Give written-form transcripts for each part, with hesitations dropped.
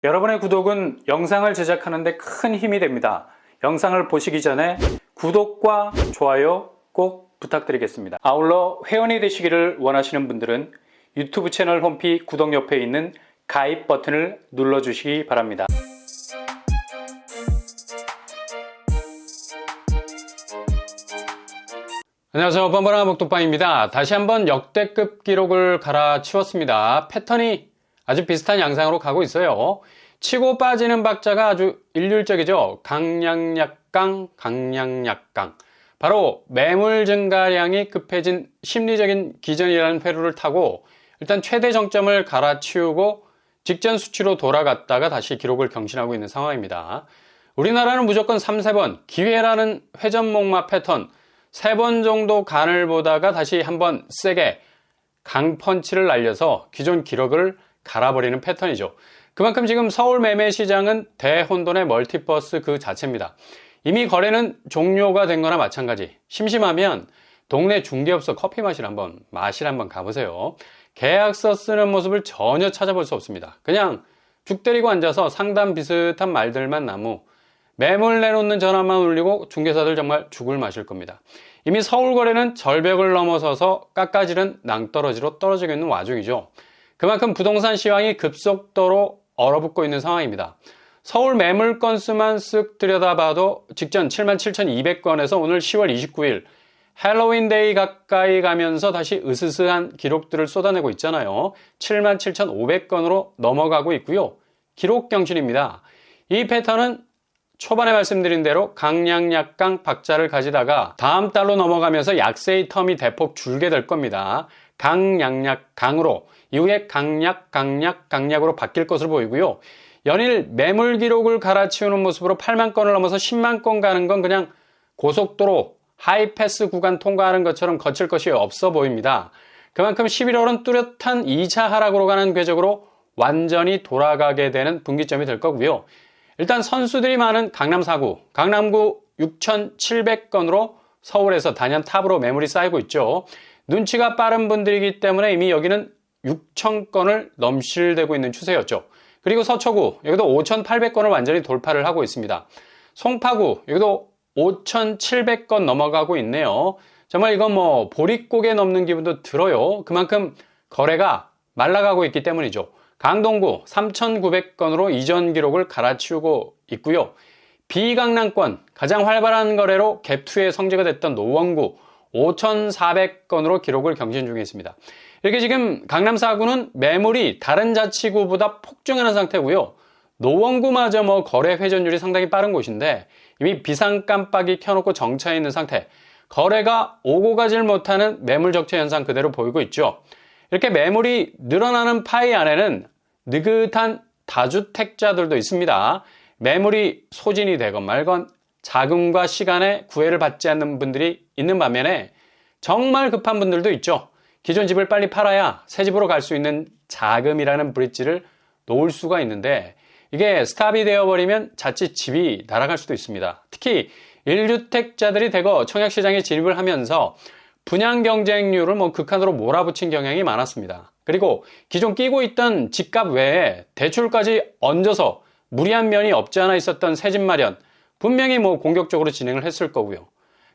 여러분의 구독은 영상을 제작하는 데 큰 힘이 됩니다. 영상을 보시기 전에 구독과 좋아요 꼭 부탁드리겠습니다. 아울러 회원이 되시기를 원하시는 분들은 유튜브 채널 홈피 구독 옆에 있는 가입 버튼을 눌러주시기 바랍니다. 안녕하세요, 뻔뻔한 목독방입니다. 다시 한번 역대급 기록을 갈아치웠습니다. 패턴이 아주 비슷한 양상으로 가고 있어요. 치고 빠지는 박자가 아주 일률적이죠. 강약약강, 강약약강. 바로 매물 증가량이 급해진 심리적인 기전이라는 회로를 타고 일단 최대 정점을 갈아치우고 직전 수치로 돌아갔다가 다시 기록을 경신하고 있는 상황입니다. 우리나라는 무조건 3-4번 기회라는 회전목마 패턴 3번 정도 간을 보다가 다시 한번 세게 강펀치를 날려서 기존 기록을 갈아버리는 패턴이죠. 그만큼 지금 서울 매매시장은 대혼돈의 멀티버스 그 자체입니다. 이미 거래는 종료가 된 거나 마찬가지. 심심하면 동네 중개업소 커피 마시러 한번 가보세요. 계약서 쓰는 모습을 전혀 찾아볼 수 없습니다. 그냥 죽 때리고 앉아서 상담 비슷한 말들만 나무, 매물 내놓는 전화만 울리고 중개사들 정말 죽을 마실 겁니다. 이미 서울 거래는 절벽을 넘어서서 깎아지른 낭떠러지로 떨어지고 있는 와중이죠. 그만큼 부동산 시황이 급속도로 얼어붙고 있는 상황입니다. 서울 매물 건수만 쓱 들여다봐도 직전 77,200건에서 오늘 10월 29일 헬로윈데이 가까이 가면서 다시 으스스한 기록들을 쏟아내고 있잖아요. 77,500건으로 넘어가고 있고요. 기록 경신입니다. 이 패턴은 초반에 말씀드린 대로 강약약강 박자를 가지다가 다음 달로 넘어가면서 약세의 텀이 대폭 줄게 될 겁니다. 강약약강으로 이후에 강약, 강약, 강약으로 바뀔 것으로 보이고요. 연일 매물 기록을 갈아치우는 모습으로 8만 건을 넘어서 10만 건 가는 건 그냥 고속도로 하이패스 구간 통과하는 것처럼 거칠 것이 없어 보입니다. 그만큼 11월은 뚜렷한 2차 하락으로 가는 궤적으로 완전히 돌아가게 되는 분기점이 될 거고요. 일단 선수들이 많은 강남 4구, 강남구 6,700건으로 서울에서 단연 탑으로 매물이 쌓이고 있죠. 눈치가 빠른 분들이기 때문에 이미 여기는 6,000건을 넘실대고 있는 추세였죠. 그리고 서초구, 여기도 5,800건을 완전히 돌파를 하고 있습니다. 송파구, 여기도 5,700건 넘어가고 있네요. 정말 이건 보릿고개 넘는 기분도 들어요. 그만큼 거래가 말라가고 있기 때문이죠. 강동구 3,900건으로 이전 기록을 갈아치우고 있고요. 비강남권 가장 활발한 거래로 갭2의 성지가 됐던 노원구 5,400건으로 기록을 경신 중에 있습니다. 이렇게 지금 강남 4구는 매물이 다른 자치구보다 폭증하는 상태고요. 노원구마저 거래 회전율이 상당히 빠른 곳인데 이미 비상 깜빡이 켜놓고 정차해 있는 상태. 거래가 오고 가질 못하는 매물 적체 현상 그대로 보이고 있죠. 이렇게 매물이 늘어나는 파이 안에는 느긋한 다주택자들도 있습니다. 매물이 소진이 되건 말건 자금과 시간에 구애를 받지 않는 분들이 있는 반면에 정말 급한 분들도 있죠. 기존 집을 빨리 팔아야 새 집으로 갈 수 있는 자금이라는 브릿지를 놓을 수가 있는데 이게 스탑이 되어버리면 자칫 집이 날아갈 수도 있습니다. 특히 1주택자들이 대거 청약시장에 진입을 하면서 분양 경쟁률을 극한으로 몰아붙인 경향이 많았습니다. 그리고 기존 끼고 있던 집값 외에 대출까지 얹어서 무리한 면이 없지 않아 있었던 새집 마련 분명히 공격적으로 진행을 했을 거고요.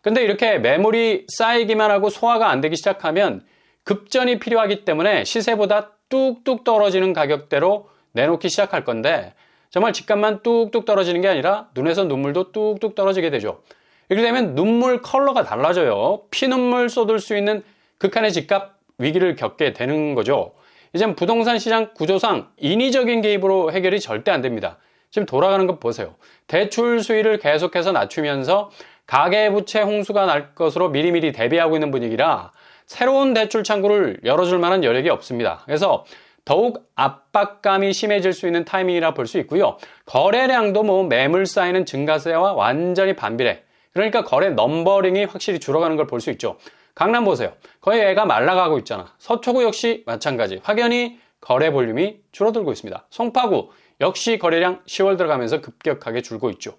근데 이렇게 매물이 쌓이기만 하고 소화가 안 되기 시작하면 급전이 필요하기 때문에 시세보다 뚝뚝 떨어지는 가격대로 내놓기 시작할 건데 정말 집값만 뚝뚝 떨어지는 게 아니라 눈에서 눈물도 뚝뚝 떨어지게 되죠. 이렇게 되면 눈물 컬러가 달라져요. 피눈물 쏟을 수 있는 극한의 집값 위기를 겪게 되는 거죠. 이젠 부동산 시장 구조상 인위적인 개입으로 해결이 절대 안 됩니다. 지금 돌아가는 것 보세요. 대출 수위를 계속해서 낮추면서 가계부채 홍수가 날 것으로 미리미리 대비하고 있는 분위기라 새로운 대출 창구를 열어줄 만한 여력이 없습니다. 그래서 더욱 압박감이 심해질 수 있는 타이밍이라 볼 수 있고요. 거래량도 매물 쌓이는 증가세와 완전히 반비례. 그러니까 거래 넘버링이 확실히 줄어가는 걸 볼 수 있죠. 강남 보세요. 거의 애가 말라가고 있잖아. 서초구 역시 마찬가지. 확연히 거래 볼륨이 줄어들고 있습니다. 송파구 역시 거래량 10월 들어가면서 급격하게 줄고 있죠.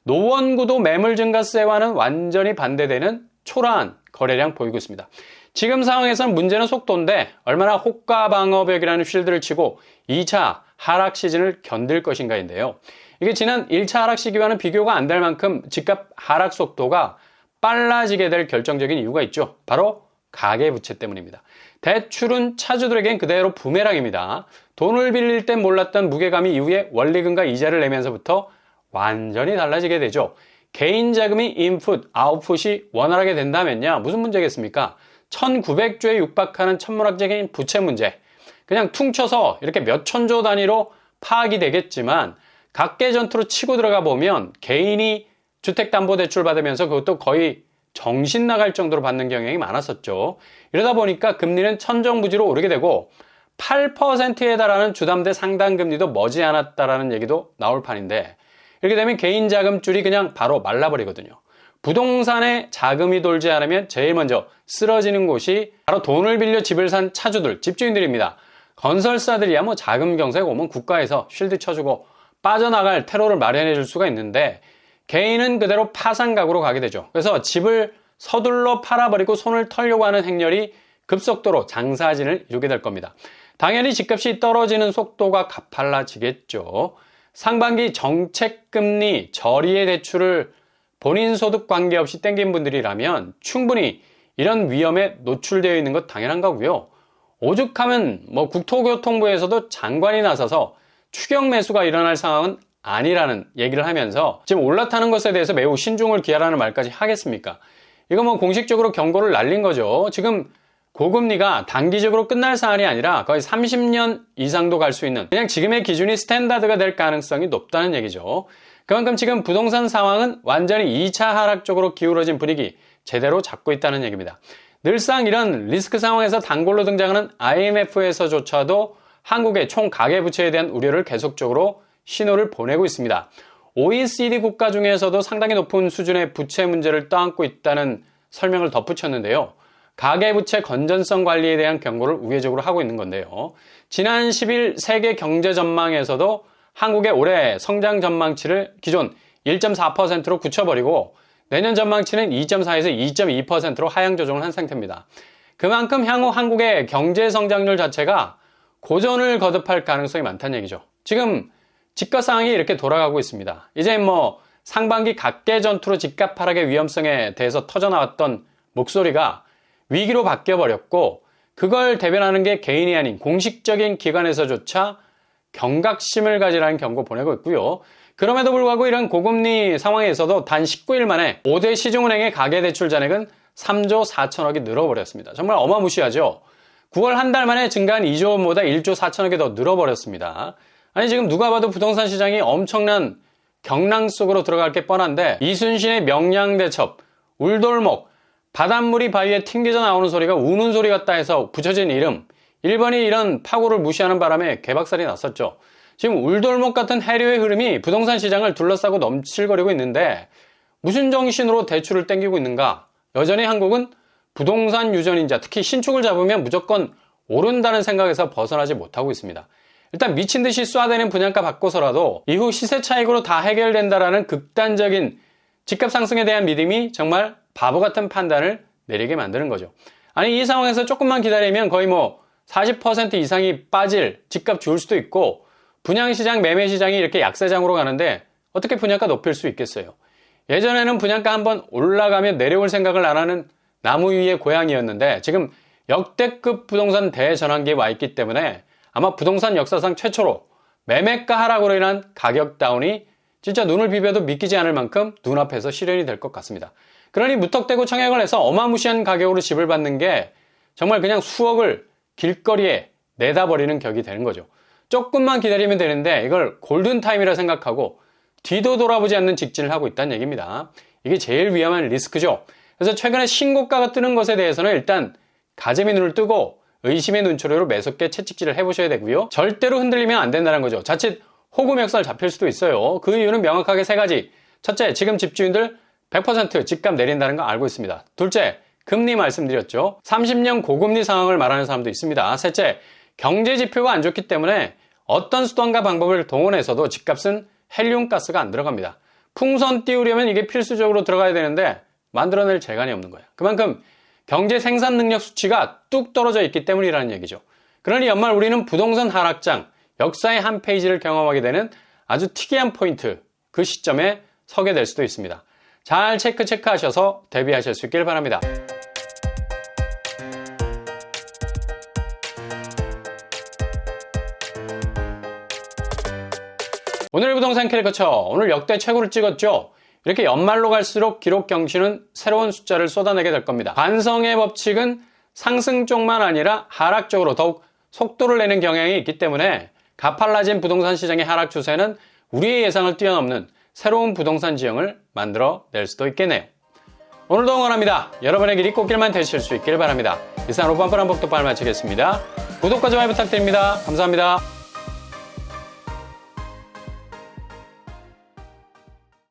노원구도 매물 증가세와는 완전히 반대되는 초라한 거래량 보이고 있습니다. 지금 상황에서는 문제는 속도인데 얼마나 호가 방어벽이라는 쉴드를 치고 2차 하락 시즌을 견딜 것인가인데요. 이게 지난 1차 하락 시기와는 비교가 안 될 만큼 집값 하락 속도가 빨라지게 될 결정적인 이유가 있죠. 바로 가계부채 때문입니다. 대출은 차주들에겐 그대로 부메랑입니다. 돈을 빌릴 땐 몰랐던 무게감이 이후에 원리금과 이자를 내면서부터 완전히 달라지게 되죠. 개인 자금이 인풋, 아웃풋이 원활하게 된다면요. 무슨 문제겠습니까? 1900조에 육박하는 천문학적인 부채 문제. 그냥 퉁쳐서 이렇게 몇 천조 단위로 파악이 되겠지만 각계 전투로 치고 들어가 보면 개인이 주택담보대출 받으면서 그것도 거의 정신 나갈 정도로 받는 경향이 많았었죠. 이러다 보니까 금리는 천정부지로 오르게 되고 8%에 달하는 주담대 상당금리도 머지않았다라는 얘기도 나올 판인데 이렇게 되면 개인 자금줄이 그냥 바로 말라버리거든요. 부동산에 자금이 돌지 않으면 제일 먼저 쓰러지는 곳이 바로 돈을 빌려 집을 산 차주들, 집주인들입니다. 건설사들이야 뭐 자금 경색 오면 국가에서 쉴드 쳐주고 빠져나갈 테러를 마련해 줄 수가 있는데 개인은 그대로 파산각으로 가게 되죠. 그래서 집을 서둘러 팔아버리고 손을 털려고 하는 행렬이 급속도로 장사진을 이루게 될 겁니다. 당연히 집값이 떨어지는 속도가 가팔라지겠죠. 상반기 정책금리 저리의 대출을 본인 소득 관계없이 땡긴 분들이라면 충분히 이런 위험에 노출되어 있는 것 당연한 거고요. 오죽하면 뭐 국토교통부에서도 장관이 나서서 추경 매수가 일어날 상황은 아니라는 얘기를 하면서 지금 올라타는 것에 대해서 매우 신중을 기하라는 말까지 하겠습니까? 이거 뭐 공식적으로 경고를 날린 거죠. 지금 고금리가 단기적으로 끝날 사안이 아니라 거의 30년 이상도 갈 수 있는 그냥 지금의 기준이 스탠다드가 될 가능성이 높다는 얘기죠. 그만큼 지금 부동산 상황은 완전히 2차 하락 쪽으로 기울어진 분위기 제대로 잡고 있다는 얘기입니다. 늘상 이런 리스크 상황에서 단골로 등장하는 IMF에서조차도 한국의 총 가계부채에 대한 우려를 계속적으로 신호를 보내고 있습니다. OECD 국가 중에서도 상당히 높은 수준의 부채 문제를 떠안고 있다는 설명을 덧붙였는데요. 가계부채 건전성 관리에 대한 경고를 우회적으로 하고 있는 건데요. 지난 10일 세계 경제 전망에서도 한국의 올해 성장 전망치를 기존 1.4%로 굳혀버리고 내년 전망치는 2.4에서 2.2%로 하향 조정을 한 상태입니다. 그만큼 향후 한국의 경제 성장률 자체가 고전을 거듭할 가능성이 많다는 얘기죠. 지금 집값 상황이 이렇게 돌아가고 있습니다. 이제 뭐 상반기 각계 전투로 집값 하락의 위험성에 대해서 터져나왔던 목소리가 위기로 바뀌어버렸고 그걸 대변하는 게 개인이 아닌 공식적인 기관에서조차 경각심을 가지라는 경고 보내고 있고요. 그럼에도 불구하고 이런 고금리 상황에서도 단 19일 만에 5대 시중은행의 가계대출 잔액은 3조 4천억이 늘어버렸습니다. 정말 어마무시하죠. 9월 한 달 만에 증가한 2조 원보다 1조 4천억이 더 늘어버렸습니다. 아니 지금 누가 봐도 부동산 시장이 엄청난 경랑 속으로 들어갈 게 뻔한데 이순신의 명량대첩, 울돌목, 바닷물이 바위에 튕겨져 나오는 소리가 우는 소리 같다 해서 붙여진 이름, 일본이 이런 파고를 무시하는 바람에 개박살이 났었죠. 지금 울돌목 같은 해류의 흐름이 부동산 시장을 둘러싸고 넘칠거리고 있는데 무슨 정신으로 대출을 땡기고 있는가? 여전히 한국은 부동산 유전인자, 특히 신축을 잡으면 무조건 오른다는 생각에서 벗어나지 못하고 있습니다. 일단 미친 듯이 쏴대는 분양가 받고서라도 이후 시세 차익으로 다 해결된다라는 극단적인 집값 상승에 대한 믿음이 정말 바보 같은 판단을 내리게 만드는 거죠. 아니 이 상황에서 조금만 기다리면 거의 뭐 40% 이상이 빠질 집값 줄 수도 있고 분양시장, 매매시장이 이렇게 약세장으로 가는데 어떻게 분양가 높일 수 있겠어요? 예전에는 분양가 한번 올라가면 내려올 생각을 안 하는 나무 위의 고양이였는데 지금 역대급 부동산 대전환기에 와 있기 때문에 아마 부동산 역사상 최초로 매매가 하락으로 인한 가격 다운이 진짜 눈을 비벼도 믿기지 않을 만큼 눈앞에서 실현이 될 것 같습니다. 그러니 무턱대고 청약을 해서 어마무시한 가격으로 집을 받는 게 정말 그냥 수억을 길거리에 내다버리는 격이 되는 거죠. 조금만 기다리면 되는데 이걸 골든타임이라 생각하고 뒤도 돌아보지 않는 직진을 하고 있다는 얘기입니다. 이게 제일 위험한 리스크죠. 그래서 최근에 신고가가 뜨는 것에 대해서는 일단 가재미 눈을 뜨고 의심의 눈초리로 매섭게 채찍질을 해보셔야 되고요. 절대로 흔들리면 안 된다는 거죠. 자칫 호구멱살 잡힐 수도 있어요. 그 이유는 명확하게 세 가지. 첫째, 지금 집주인들 100% 집값 내린다는 거 알고 있습니다. 둘째, 금리 말씀드렸죠. 30년 고금리 상황을 말하는 사람도 있습니다. 셋째, 경제 지표가 안 좋기 때문에 어떤 수단과 방법을 동원해서도 집값은 헬륨가스가 안 들어갑니다. 풍선 띄우려면 이게 필수적으로 들어가야 되는데 만들어낼 재간이 없는 거예요. 그만큼 경제 생산 능력 수치가 뚝 떨어져 있기 때문이라는 얘기죠. 그러니 연말 우리는 부동산 하락장, 역사의 한 페이지를 경험하게 되는 아주 특이한 포인트, 그 시점에 서게 될 수도 있습니다. 잘 체크하셔서 대비하실 수 있길 바랍니다. 오늘의 부동산 캐리커처, 오늘 역대 최고를 찍었죠? 이렇게 연말로 갈수록 기록 경신은 새로운 숫자를 쏟아내게 될 겁니다. 관성의 법칙은 상승 쪽만 아니라 하락 쪽으로 더욱 속도를 내는 경향이 있기 때문에 가팔라진 부동산 시장의 하락 추세는 우리의 예상을 뛰어넘는 새로운 부동산 지형을 만들어 낼 수도 있겠네요. 오늘도 응원합니다. 여러분의 길이 꽃길만 되실 수 있길 바랍니다. 이상 로반프란 복도발 마치겠습니다. 구독과 좋아요 부탁드립니다. 감사합니다.